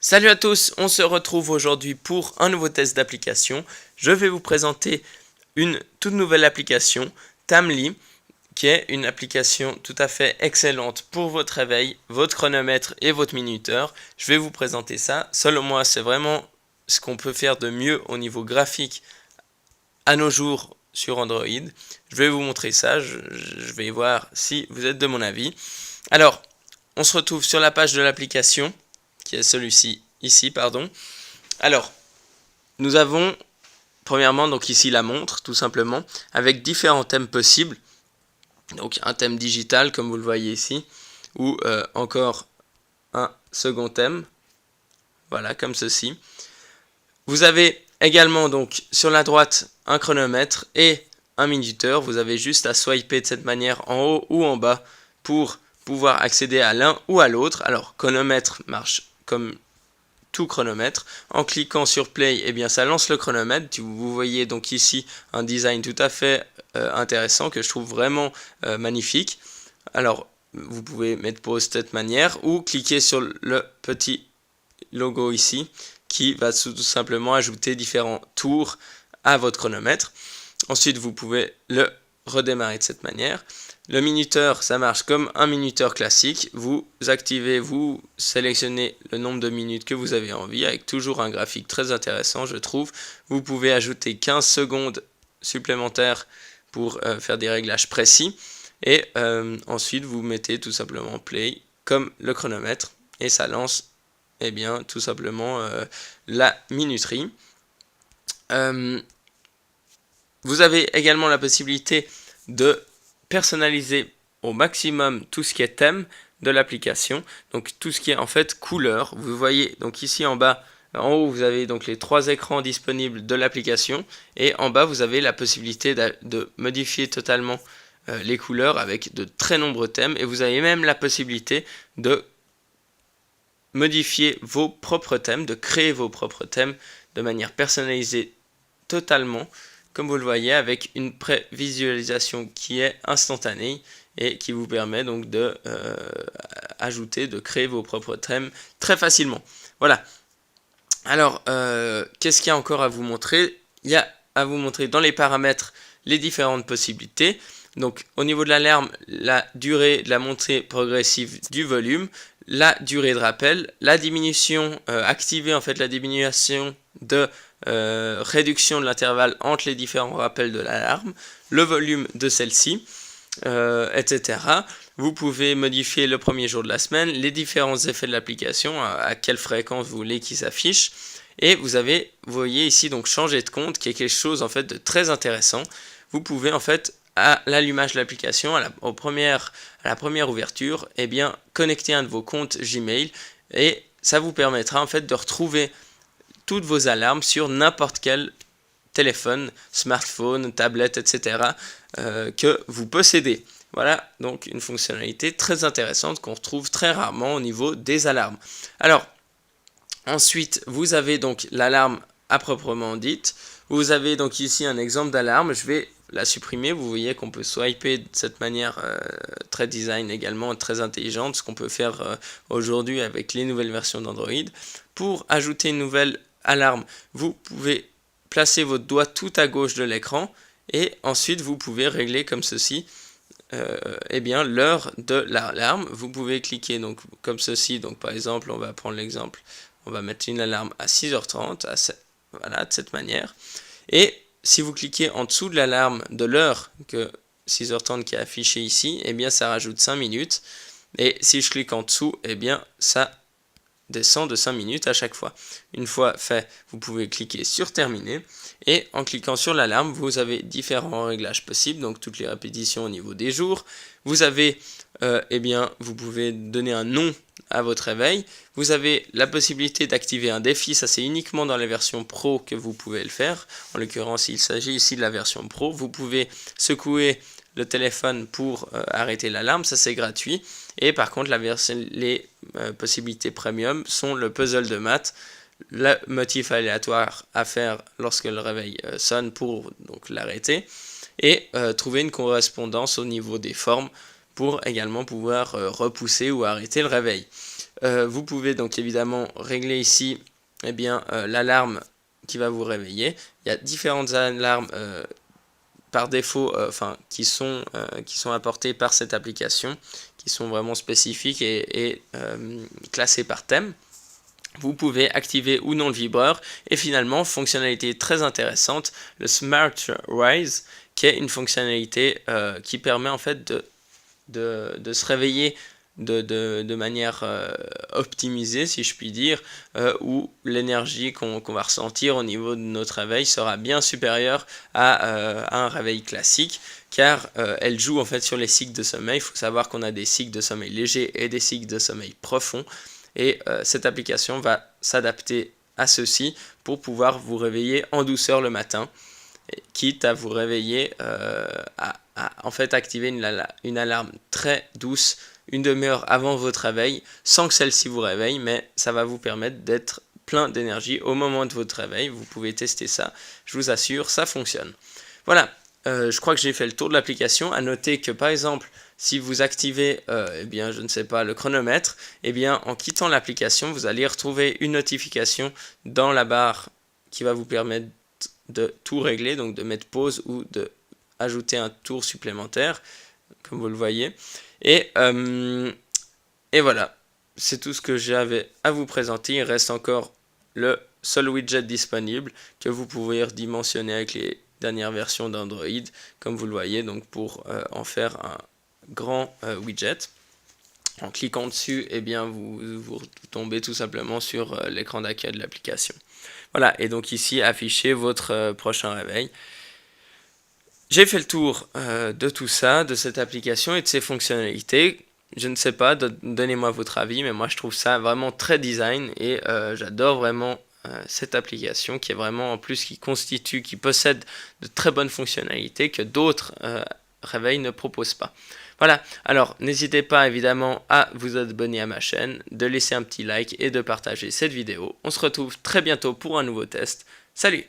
Salut à tous, on se retrouve aujourd'hui pour un nouveau test d'application. Je vais vous présenter une toute nouvelle application, Tamely, qui est une application tout à fait excellente pour votre réveil, votre chronomètre et votre minuteur. Je vais vous présenter ça. Selon moi, c'est vraiment ce qu'on peut faire de mieux au niveau graphique à nos jours sur Android. Je vais vous montrer ça, je vais voir si vous êtes de mon avis. Alors, on se retrouve sur la page de l'application, qui est celui-ci, ici, pardon. Alors, nous avons, premièrement, donc ici la montre, tout simplement, avec différents thèmes possibles. Donc, un thème digital, comme vous le voyez ici, ou encore un second thème, voilà, comme ceci. Vous avez également, donc, sur la droite, un chronomètre et un minuteur. Vous avez juste à swiper de cette manière en haut ou en bas pour pouvoir accéder à l'un ou à l'autre. Alors, chronomètre marche comme tout chronomètre. En cliquant sur play, eh bien, ça lance le chronomètre. Vous voyez donc ici un design tout à fait intéressant que je trouve vraiment magnifique. Alors, vous pouvez mettre pause de cette manière ou cliquer sur le petit logo ici qui va tout simplement ajouter différents tours à votre chronomètre. Ensuite, vous pouvez le redémarrer de cette manière. Le minuteur, ça marche comme un minuteur classique. Vous activez, vous sélectionnez le nombre de minutes que vous avez envie, avec toujours un graphique très intéressant, je trouve. Vous pouvez ajouter 15 secondes supplémentaires pour faire des réglages précis. Et ensuite, vous mettez tout simplement play comme le chronomètre. Et ça lance, eh bien, tout simplement la minuterie. Vous avez également la possibilité de personnaliser au maximum tout ce qui est thème de l'application, donc tout ce qui est en fait couleur. Vous voyez donc ici en bas, en haut vous avez donc les trois écrans disponibles de l'application et en bas vous avez la possibilité de modifier totalement les couleurs avec de très nombreux thèmes et vous avez même la possibilité de modifier vos propres thèmes, de créer vos propres thèmes de manière personnalisée totalement, comme vous le voyez, avec une prévisualisation qui est instantanée et qui vous permet donc de ajouter, de créer vos propres thèmes très facilement. Voilà. Alors, qu'est-ce qu'il y a encore à vous montrer? Il y a à vous montrer dans les paramètres les différentes possibilités. Donc, au niveau de l'alarme, la durée de la montée progressive du volume, la durée de rappel, la diminution, activer en fait la diminution de réduction de l'intervalle entre les différents rappels de l'alarme, le volume de celle-ci, etc. Vous pouvez modifier le premier jour de la semaine, les différents effets de l'application, à quelle fréquence vous voulez qu'ils s'affichent. Et vous voyez ici donc changer de compte, qui est quelque chose en fait de très intéressant. Vous pouvez en fait à l'allumage de l'application, à la première ouverture, eh bien, connecter un de vos comptes Gmail et ça vous permettra en fait de retrouver toutes vos alarmes sur n'importe quel téléphone, smartphone, tablette, etc. Que vous possédez. Voilà donc une fonctionnalité très intéressante qu'on retrouve très rarement au niveau des alarmes. Alors, ensuite, vous avez donc l'alarme à proprement dite. Vous avez donc ici un exemple d'alarme. Je vais la supprimer. Vous voyez qu'on peut swiper de cette manière très design également, très intelligente, ce qu'on peut faire aujourd'hui avec les nouvelles versions d'Android. Pour ajouter une nouvelle alarme, vous pouvez placer votre doigt tout à gauche de l'écran et ensuite vous pouvez régler comme ceci eh bien l'heure de l'alarme. Vous pouvez cliquer donc comme ceci. Donc par exemple, on va prendre l'exemple. On va mettre une alarme à 6h30, voilà, de cette manière. Et si vous cliquez en dessous de l'alarme de l'heure que 6h30 qui est affichée ici, eh bien ça rajoute 5 minutes. Et si je clique en dessous, eh bien ça descend de 5 minutes à chaque fois. Une fois fait, vous pouvez cliquer sur terminer et en cliquant sur l'alarme, vous avez différents réglages possibles, donc toutes les répétitions au niveau des jours. Vous avez, eh bien, vous pouvez donner un nom à votre réveil. Vous avez la possibilité d'activer un défi, ça c'est uniquement dans la version Pro que vous pouvez le faire. En l'occurrence, il s'agit ici de la version Pro. Vous pouvez secouer le téléphone pour arrêter l'alarme, ça c'est gratuit. Et par contre, les possibilités premium sont le puzzle de maths, le motif aléatoire à faire lorsque le réveil sonne pour donc l'arrêter, et trouver une correspondance au niveau des formes pour également pouvoir repousser ou arrêter le réveil. Vous pouvez donc évidemment régler ici l'alarme qui va vous réveiller. Il y a différentes alarmes par défaut, qui sont apportées par cette application, qui sont vraiment spécifiques et classées par thème. Vous pouvez activer ou non le vibreur, et finalement, fonctionnalité très intéressante, le Smart Rise, qui est une fonctionnalité qui permet en fait de se réveiller de manière optimisée, si je puis dire, où l'énergie qu'on va ressentir au niveau de notre réveil sera bien supérieure à un réveil classique, car elle joue en fait sur les cycles de sommeil. Il faut savoir qu'on a des cycles de sommeil légers et des cycles de sommeil profonds, et cette application va s'adapter à ceci pour pouvoir vous réveiller en douceur le matin, quitte à vous réveiller en fait activer une alarme très douce une demi-heure avant votre réveil, sans que celle-ci vous réveille, mais ça va vous permettre d'être plein d'énergie au moment de votre réveil. Vous pouvez tester ça, je vous assure, ça fonctionne. Voilà, je crois que j'ai fait le tour de l'application. À noter que par exemple, si vous activez, je ne sais pas, le chronomètre, en quittant l'application, vous allez retrouver une notification dans la barre qui va vous permettre de tout régler, donc de mettre pause ou de ajouter un tour supplémentaire, comme vous le voyez. Et voilà, c'est tout ce que j'avais à vous présenter. Il reste encore le seul widget disponible que vous pouvez redimensionner avec les dernières versions d'Android, comme vous le voyez, donc pour en faire un grand widget. En cliquant dessus, vous tombez tout simplement sur l'écran d'accueil de l'application. Voilà, et donc ici, affichez votre prochain réveil. J'ai fait le tour de tout ça, de cette application et de ses fonctionnalités. Je ne sais pas, donnez-moi votre avis, mais moi je trouve ça vraiment très design et j'adore vraiment cette application qui est vraiment en plus qui possède de très bonnes fonctionnalités que d'autres réveils ne proposent pas. Voilà, alors n'hésitez pas évidemment à vous abonner à ma chaîne, de laisser un petit like et de partager cette vidéo. On se retrouve très bientôt pour un nouveau test. Salut!